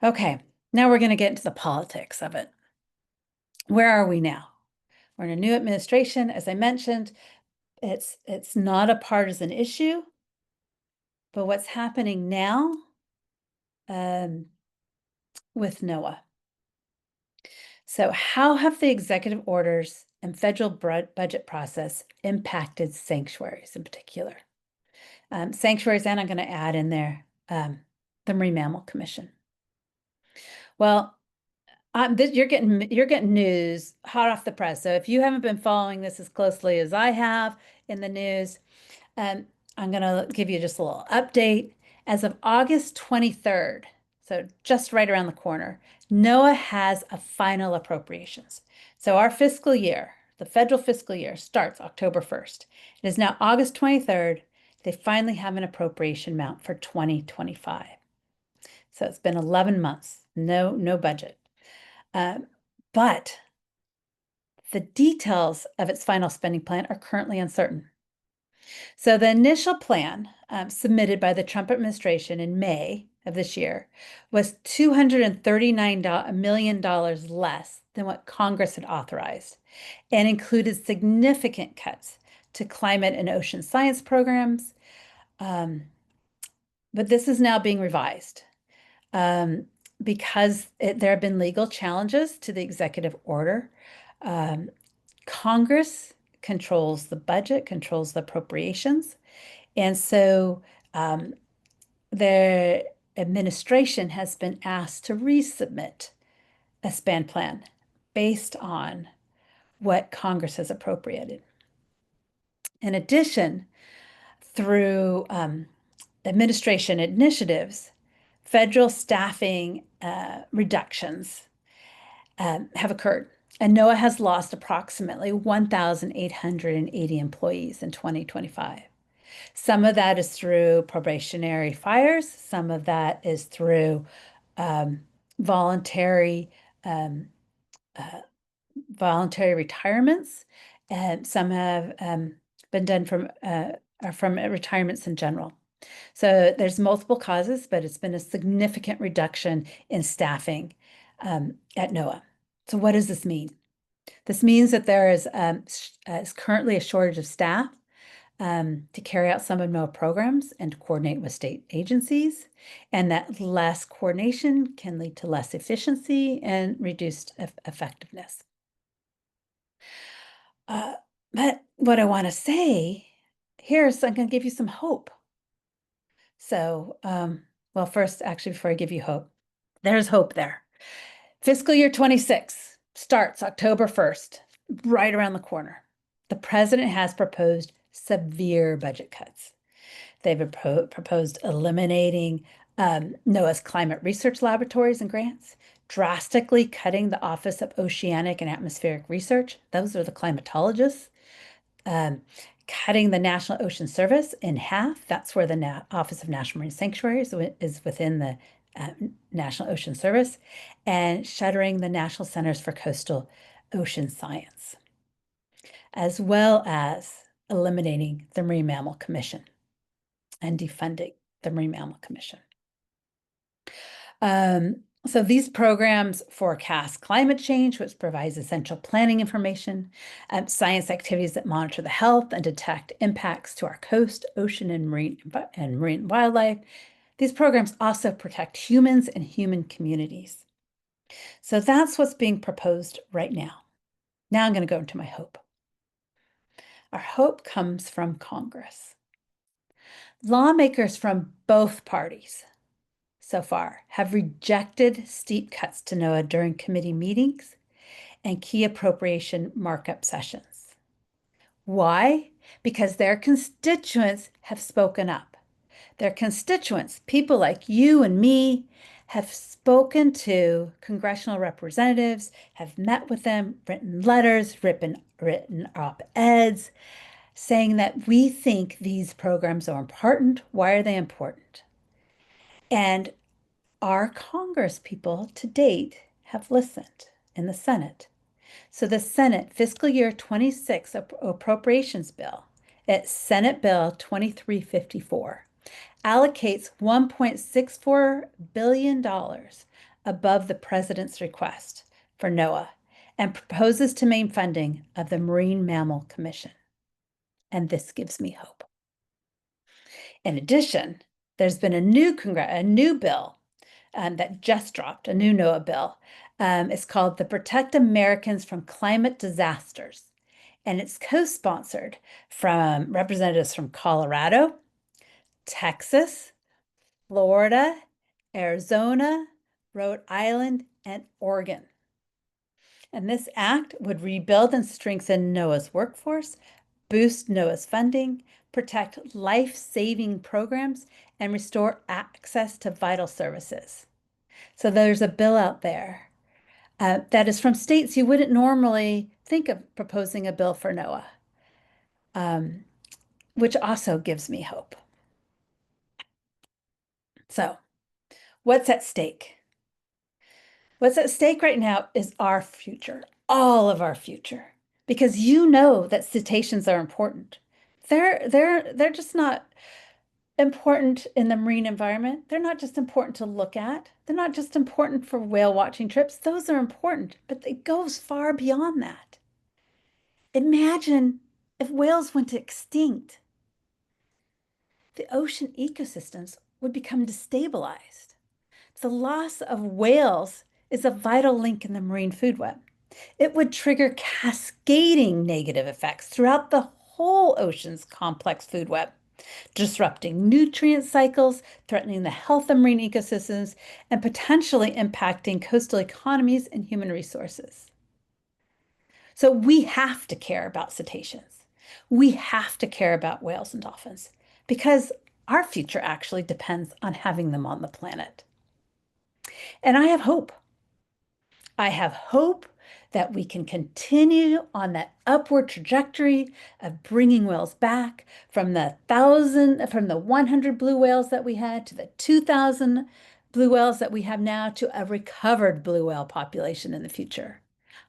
Okay, now we're going to get into the politics of it. Where are we now? We're in a new administration. As I mentioned, it's not a partisan issue, but what's happening now with NOAA. So how have the executive orders and federal budget process impacted sanctuaries in particular? Sanctuaries, and I'm going to add in there the Marine Mammal Commission. Well, you're getting news hot off the press. So if you haven't been following this as closely as I have in the news, I'm going to give you just a little update. As of August 23rd, so just right around the corner, NOAA has a final appropriations. So our fiscal year, the federal fiscal year, starts October 1st. It is now August 23rd. They finally have an appropriation amount for 2025. So it's been 11 months, no budget. But the details of its final spending plan are currently uncertain. So the initial plan submitted by the Trump administration in May of this year was $239 million less than what Congress had authorized and included significant cuts to climate and ocean science programs. But this is now being revised because there have been legal challenges to the executive order. Congress controls the budget, controls the appropriations. And so the administration has been asked to resubmit a spend plan based on what Congress has appropriated. In addition, through administration initiatives, federal staffing reductions have occurred. And NOAA has lost approximately 1,880 employees in 2025. Some of that is through probationary fires. Some of that is through voluntary retirements, and some have been done from retirements in general. So there's multiple causes, but it's been a significant reduction in staffing at NOAA. So what does this mean? This means that there is currently a shortage of staff to carry out some of NOAA programs and to coordinate with state agencies, and that less coordination can lead to less efficiency and reduced effectiveness. But what I want to say here is I'm going to give you some hope. So, well, first, actually, before I give you hope, there's hope there. Fiscal year 26 starts October 1st, right around the corner. The president has proposed severe budget cuts. They've proposed eliminating NOAA's climate research laboratories and grants, drastically cutting the Office of Oceanic and Atmospheric Research. Those are the climatologists. Cutting the National Ocean Service in half. That's where the Office of National Marine Sanctuaries is within the National Ocean Service, and shuttering the National Centers for Coastal Ocean Science, as well as eliminating the Marine Mammal Commission and defunding the Marine Mammal Commission. So these programs forecast climate change, which provides essential planning information, science activities that monitor the health and detect impacts to our coast, ocean, and marine wildlife. These programs also protect humans and human communities. So that's what's being proposed right now. Now I'm going to go into my hope. Our hope comes from Congress. Lawmakers from both parties so far have rejected steep cuts to NOAA during committee meetings and key appropriation markup sessions. Why? Because their constituents have spoken up. Their constituents, people like you and me, have spoken to congressional representatives, have met with them, written letters, written op-eds, saying that we think these programs are important. Why are they important? And our Congress people to date have listened in the Senate. So the Senate fiscal year 26 appropriations bill, it's Senate Bill 2354, allocates $1.64 billion above the president's request for NOAA and proposes to maintain funding of the Marine Mammal Commission. And this gives me hope. In addition, there's been a new bill that just dropped, a new NOAA bill, It's called the Protect Americans from Climate Disasters, and it's co-sponsored from representatives from Colorado, Texas, Florida, Arizona, Rhode Island, and Oregon. And this act would rebuild and strengthen NOAA's workforce, boost NOAA's funding, protect life-saving programs, and restore access to vital services. So there's a bill out there that is from states you wouldn't normally think of proposing a bill for NOAA, which also gives me hope. So, what's at stake? What's at stake right now is our future, all of our future, because you know that cetaceans are important. They're just not important in the marine environment. They're not just important to look at. They're not just important for whale watching trips. Those are important, but it goes far beyond that. Imagine if whales went extinct. The ocean ecosystems would become destabilized. The loss of whales is a vital link in the marine food web. It would trigger cascading negative effects throughout the whole ocean's complex food web, disrupting nutrient cycles, threatening the health of marine ecosystems, and potentially impacting coastal economies and human resources. So we have to care about cetaceans. We have to care about whales and dolphins because our future actually depends on having them on the planet. And I have hope. I have hope that we can continue on that upward trajectory of bringing whales back from the 100 blue whales that we had to the 2,000 blue whales that we have now to a recovered blue whale population in the future.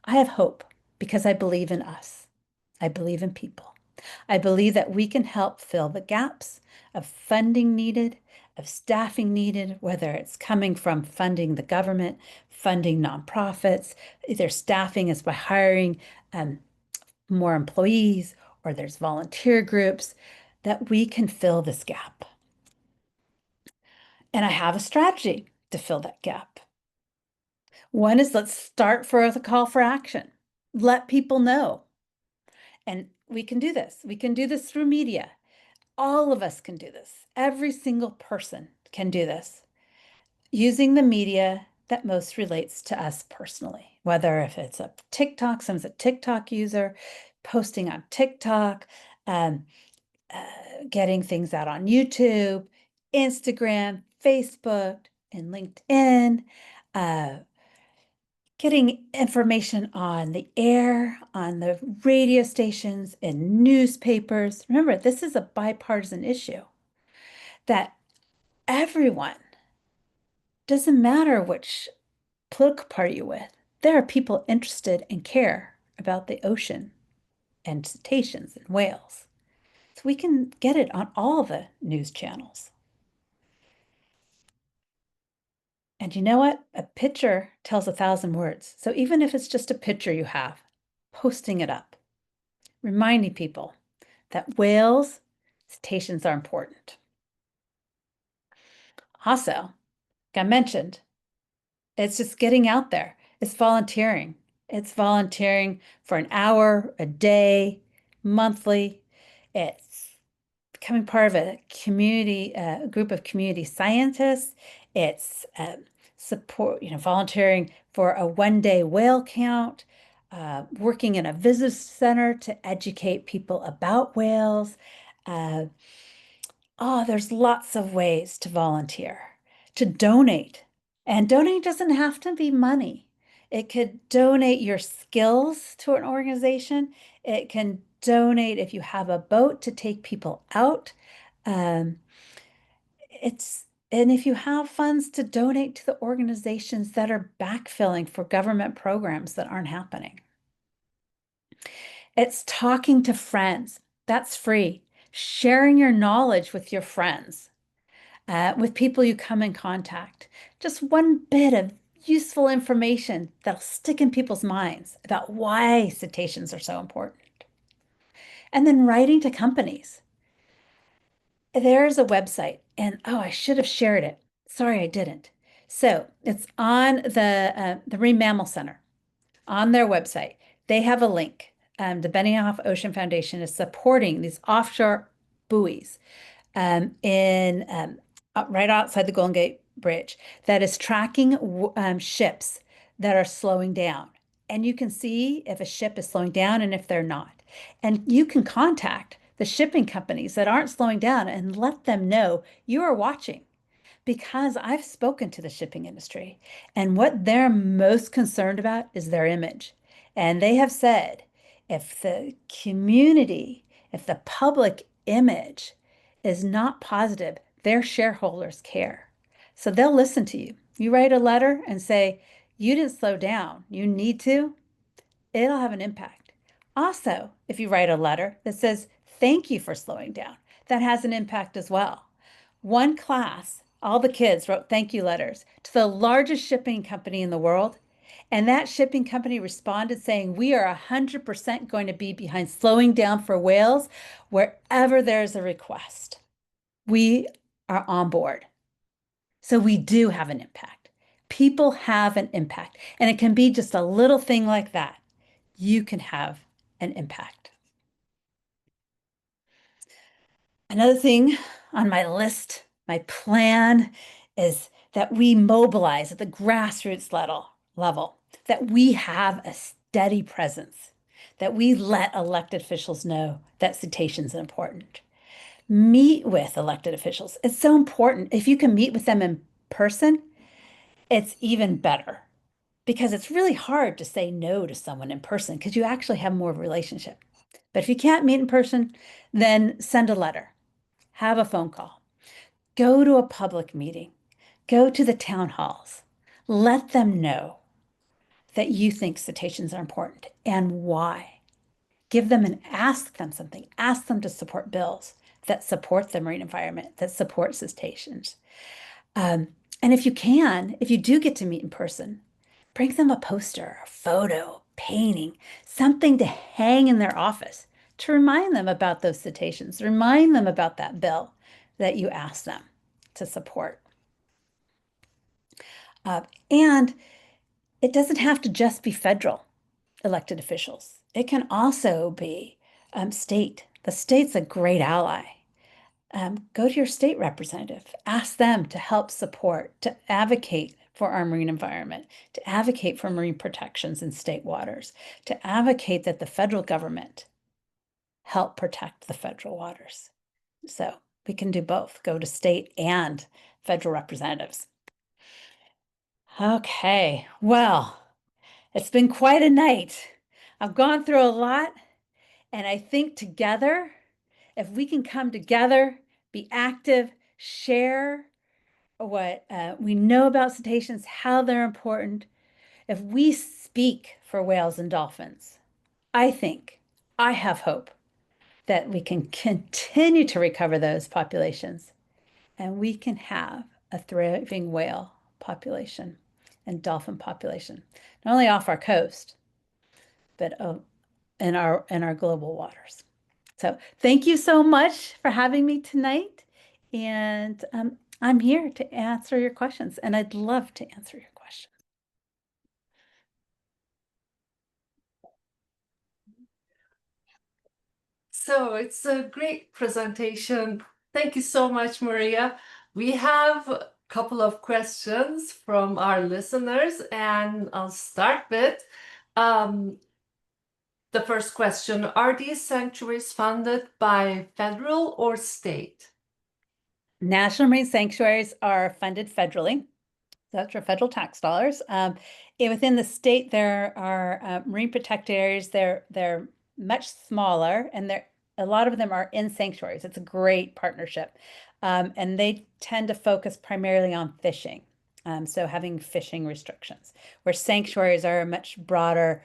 I have hope because I believe in us. I believe in people. I believe that we can help fill the gaps of funding needed, of staffing needed, whether it's coming from funding the government, funding nonprofits, either staffing is by hiring more employees, or there's volunteer groups, that we can fill this gap. And I have a strategy to fill that gap. One is let's start for the call for action. Let people know. And we can do this. We can do this through media. All of us can do this. Every single person can do this using the media that most relates to us personally, whether if it's a TikTok, someone's a TikTok user, posting on TikTok, um, getting things out on YouTube, Instagram, Facebook, and LinkedIn, getting information on the air, on the radio stations, and newspapers. Remember, this is a bipartisan issue that everyone, doesn't matter which political party you're with, there are people interested and care about the ocean and cetaceans and whales. So we can get it on all the news channels. And you know what? A picture tells 1,000 words. So even if it's just a picture you have, posting it up, reminding people that whales, cetaceans are important. Also, like I mentioned, it's just getting out there. It's volunteering. It's volunteering for an hour, a day, monthly. It's becoming part of a community, a group of community scientists. It's volunteering for a one-day whale count, working in a visitor center to educate people about whales. Uh, there's lots of ways to volunteer, to donate. And donate doesn't have to be money. It could donate your skills to an organization. It can donate if you have a boat to take people out. Um, and if you have funds to donate to the organizations that are backfilling for government programs that aren't happening. It's talking to friends. That's free. Sharing your knowledge with your friends, with people you come in contact. Just one bit of useful information that'll stick in people's minds about why cetaceans are so important. And then writing to companies. There's a website, and oh, I should have shared it. Sorry, I didn't. So it's on the Marine Mammal Center on their website. They have a link. The Benioff Ocean Foundation is supporting these offshore buoys in right outside the Golden Gate Bridge that is tracking ships that are slowing down. And you can see if a ship is slowing down and if they're not. And you can contact the shipping companies that aren't slowing down and let them know you are watching because I've spoken to the shipping industry, and what they're most concerned about is their image. And they have said if the community, if the public image is not positive, their shareholders care. So they'll listen to you. You write a letter and say, you didn't slow down, you need to, it'll have an impact. Also, if you write a letter that says, thank you for slowing down, that has an impact as well. One class, all the kids wrote thank you letters to the largest shipping company in the world. And that shipping company responded saying, we are 100% going to be behind slowing down for whales wherever there's a request. We are on board. So we do have an impact. People have an impact. And it can be just a little thing like that. You can have an impact. Another thing on my list, my plan is that we mobilize at the grassroots level, that we have a steady presence, that we let elected officials know that cetaceans are important. Meet with elected officials. It's so important. If you can meet with them in person, it's even better because it's really hard to say no to someone in person because you actually have more of a relationship. But if you can't meet in person, then send a letter, have a phone call, go to a public meeting, go to the town halls, let them know that you think cetaceans are important and why. Give them and ask them something. Ask them to support bills that support the marine environment, that support cetaceans. Um, and if you can, if you do get to meet in person, bring them a poster, a photo, painting, something to hang in their office to remind them about those cetaceans, remind them about that bill that you asked them to support. And it doesn't have to just be federal elected officials. It can also be state. The state's a great ally. Go to your state representative, ask them to help support, to advocate for our marine environment, to advocate for marine protections in state waters, to advocate that the federal government help protect the federal waters. So we can do both, go to state and federal representatives. Okay, well, it's been quite a night. I've gone through a lot, and I think together, if we can come together, be active, share what we know about cetaceans, how they're important, if we speak for whales and dolphins, I think, I have hope that we can continue to recover those populations and we can have a thriving whale population and dolphin population, not only off our coast, but in our global waters. So thank you so much for having me tonight. And I'm here to answer your questions, and I'd love to answer your questions. So it's a great presentation. Thank you so much, Maria. We have a couple of questions from our listeners, and I'll start with the first question. Are these sanctuaries funded by federal or state? National Marine Sanctuaries are funded federally. That's for federal tax dollars. Within the state, there are marine protected areas. They're much smaller, and a lot of them are in sanctuaries. It's a great partnership, and they tend to focus primarily on fishing. So having fishing restrictions, where sanctuaries are a much broader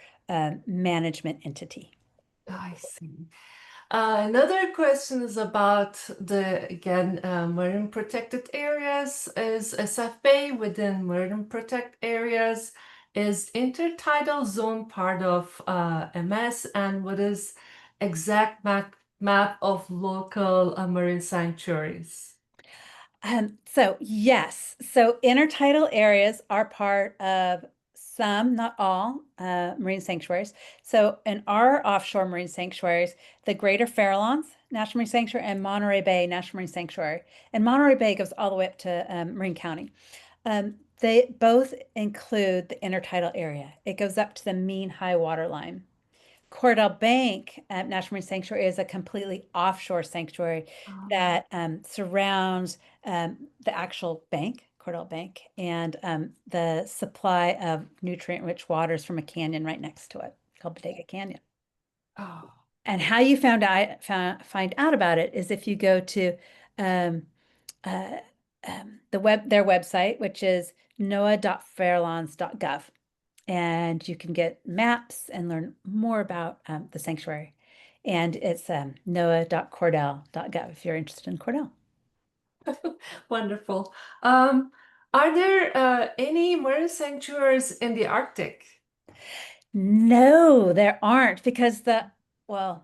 management entity. I see. Another question is about again, marine protected areas. Is SFB within marine protected areas? Is intertidal zone part of MS? And what is exact map of local marine sanctuaries? So yes, so intertidal areas are part of some, not all, marine sanctuaries. So in our offshore marine sanctuaries, the Greater Farallones National Marine Sanctuary and Monterey Bay National Marine Sanctuary, and Monterey Bay goes all the way up to Marin County. They both include the intertidal area. It goes up to the mean high water line. Cordell Bank National Marine Sanctuary is a completely offshore sanctuary that surrounds the actual bank, Cordell Bank, and the supply of nutrient-rich waters from a canyon right next to it called Bodega Canyon. Oh, And how you find out about it is if you go to um, uh, their website, which is noaa.farallones.gov, and you can get maps and learn more about the sanctuary. And it's noaa.cordell.gov if you're interested in Cordell. wonderful. Are there any marine sanctuaries in the Arctic? No, there aren't because well,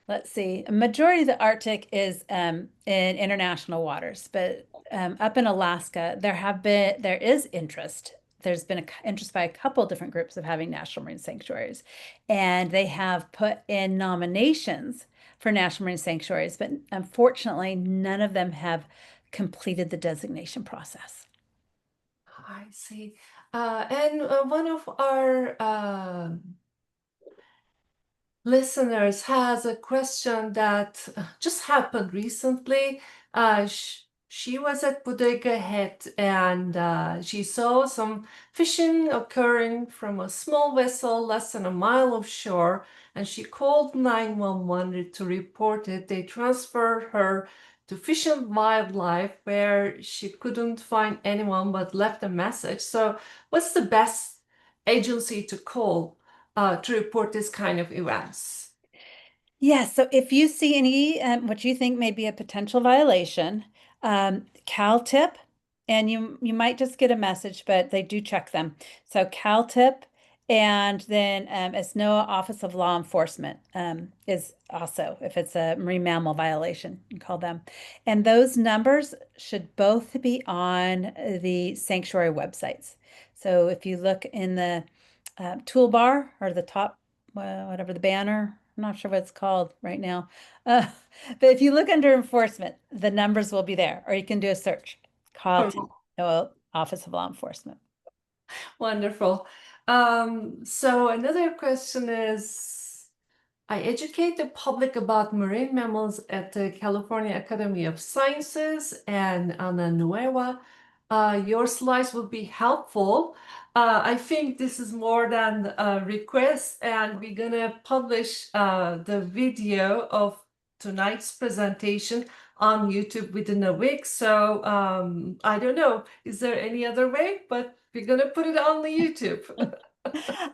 let's see, a majority of the Arctic is in international waters, but up in Alaska, there is interest. There's been interest by a couple different groups of having national marine sanctuaries, and they have put in nominations for national marine sanctuaries, but unfortunately, none of them have completed the designation process. I see. And one of our listeners has a question that just happened recently. She was at Bodega Head and she saw some fishing occurring from a small vessel less than a mile offshore, and she called 911 to report it. They transferred her to Fish and Wildlife, where she couldn't find anyone but left a message. So, what's the best agency to call to report this kind of events? Yeah, so if you see any what you think may be a potential violation, CalTIP, and you might just get a message, but they do check them. So CalTIP, and then it's NOAA Office of Law Enforcement is also, if it's a marine mammal violation, you call them. And those numbers should both be on the sanctuary websites. So if you look in the toolbar or the top, whatever the banner, I'm not sure what it's called right now. Uh, but if you look under enforcement, the numbers will be there, or you can do a search. Call to NOAA Office of Law Enforcement. Wonderful. So another question is, I educate the public about marine mammals at the California Academy of Sciences and on the NOAA. Your slides will be helpful. I think this is more than a request, and we're gonna publish the video of tonight's presentation on YouTube within a week. So I don't know, is there any other way? But we're gonna put it on the YouTube.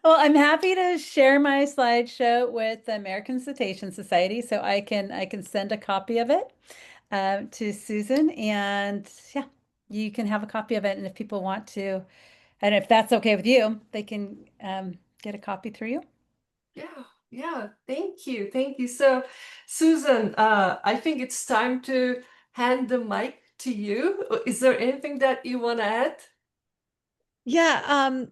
Well, I'm happy to share my slideshow with the American Cetacean Society, so I can send a copy of it to Susan, and yeah, you can have a copy of it. And if people want to, and if that's okay with you, they can get a copy through you. Yeah, thank you. Thank you. So, Susan, I think it's time to hand the mic to you. Is there anything that you want to add? Yeah,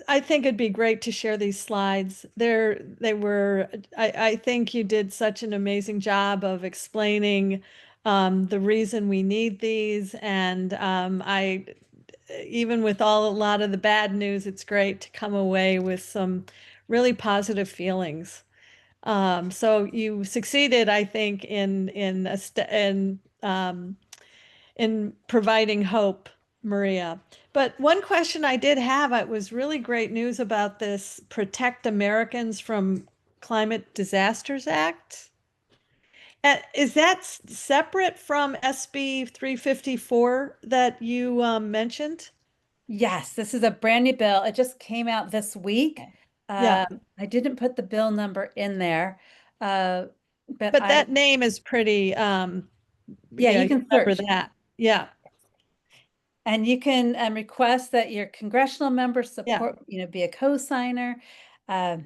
I think it'd be great to share these slides. I think you did such an amazing job of explaining the reason we need these. And even with a lot of the bad news, it's great to come away with some really positive feelings. So you succeeded, I think, in providing hope, Maria. But one question I did have, it was really great news about this Protect Americans from Climate Disasters Act. Is that separate from SB 354 that you mentioned? Yes, this is a brand new bill. It just came out this week. Yeah, I didn't put the bill number in there, uh, but but that name is pretty, yeah, yeah, you you can remember search. that. Yeah, And you can request that your congressional members yeah. support, be a co-signer. Um,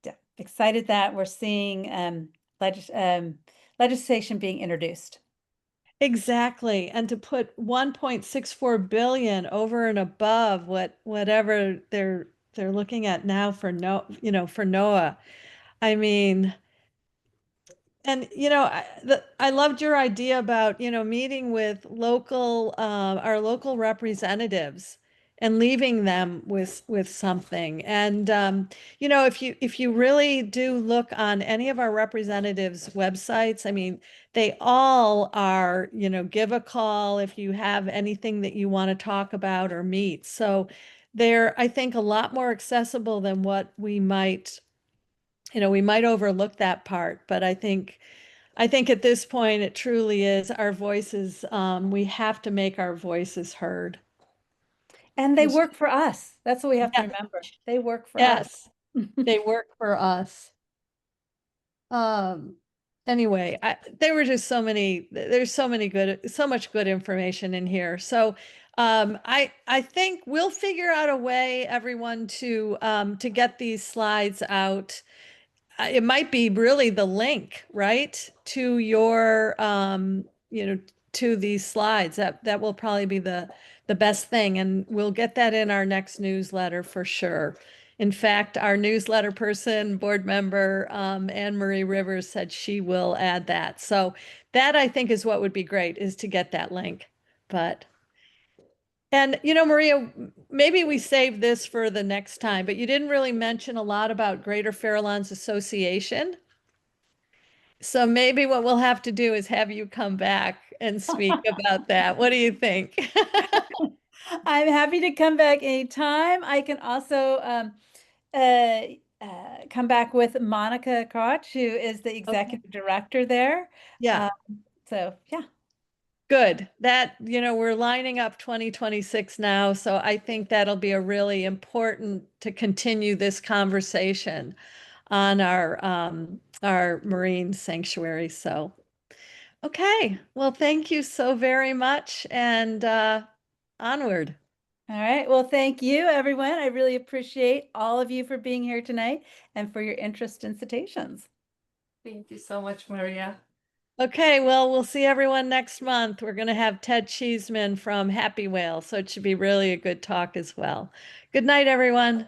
yeah, excited that we're seeing legislation being introduced. Exactly. And to put 1.64 billion over and above whatever they're looking at now for for NOAA. I mean, and I loved your idea about, meeting with our local representatives and leaving them with something. And if you really do look on any of our representatives' websites, I mean, they all are, give a call if you have anything that you want to talk about or meet. So they're, I think, a lot more accessible than what we might overlook that part, but I think at this point it truly is our voices. We have to make our voices heard. And they work for us. That's what we have to Yeah, remember. They work for us. yes, they work for us. Um, anyway, there were just there's so much good information in here. So, I think we'll figure out a way, everyone, to get these slides out. It might be really the link, right, to your, to these slides. That will probably be the best thing, and we'll get that in our next newsletter for sure. In fact, our newsletter person, board member, Anne Marie Rivers, said she will add that. So that I think is what would be great, is to get that link. But and Maria, maybe we save this for the next time, but you didn't really mention a lot about Greater Farallones Association. So maybe what we'll have to do is have you come back and speak about that. What do you think? I'm happy to come back anytime. I can also uh, come back with Monica Koch, who is the Okay. executive director there. Yeah, So yeah. good. That, we're lining up 2026 now, so I think that'll be a really important to continue this conversation on our marine sanctuary. So, okay. Well, thank you so very much, and onward. All right. Well, thank you, everyone. I really appreciate all of you for being here tonight and for your interest in cetaceans. Thank you so much, Maria. Okay, well, we'll see everyone next month. We're going to have Ted Cheeseman from Happy Whale, so it should be really a good talk as well. Good night, everyone.